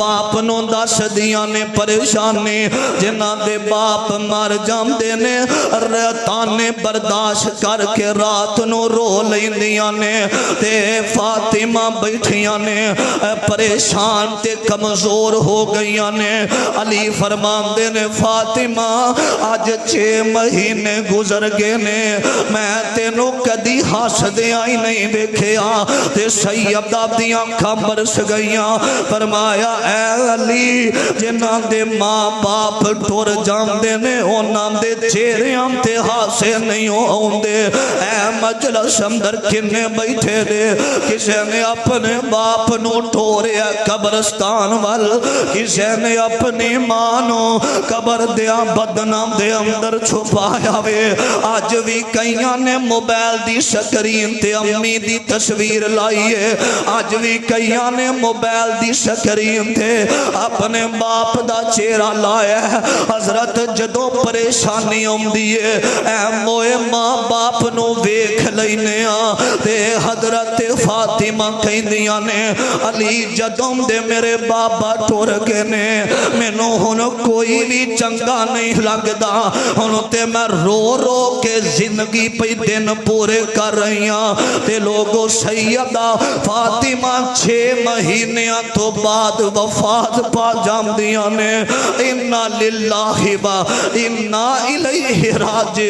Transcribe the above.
باپ نو دس دیاں نے پریشانی جنہاں دے باپ مر جاندے نے تانے برداشت کر کے رات نو رو لیندیاں نے تے فاطمہ بیٹھیاں نے پریشان تے کمزور ہو گئیاں نے علی فرماندے نے فاطمہ آج 6 مہینے گزر گئے نے میں تینوں کدی ہسدیاں ہی نہیں دیکھیا تے سیدہ دیاں کھاں برس گئیاں فرمایا اے علی جنہاں دے ماں باپ ٹر جاندے نے انہاں دے چہریاں تے ہاسے نہیں ہوندے اے مجلس اندر کنے بیٹھے دے کسے نے اپنے باپ نو ٹوریا قبرستان وال کسے نے اپنی ماں نو قبر دیا بدنام دے اندر چھپایا وے آج بھی کئیاں نے موبائل دی سکرین تے امی دی تصویر لائیے آج بھی کئیاں نے موبائل دی سکرین تے اپنے باپ دا چہرہ لایا ہے حضرت جدو پریشانی ہوندی ہے اے موئے ماں باپ نو ویکھ لینے تے حضرت فاطمہ کہندیاں نے علی جدوں دے میرے بابا ٹر گئے نے مینوں ہن کوئی بھی چنگا نہیں لگدا ہن تے میں رو رو کے زندگی پہ دن پورے کر رہی ہاں تے لوگو سیدہ فاطمہ 6 مہینیاں تو بعد وفات پا جاندیاں نے انا للہ و انا الیہ راجعون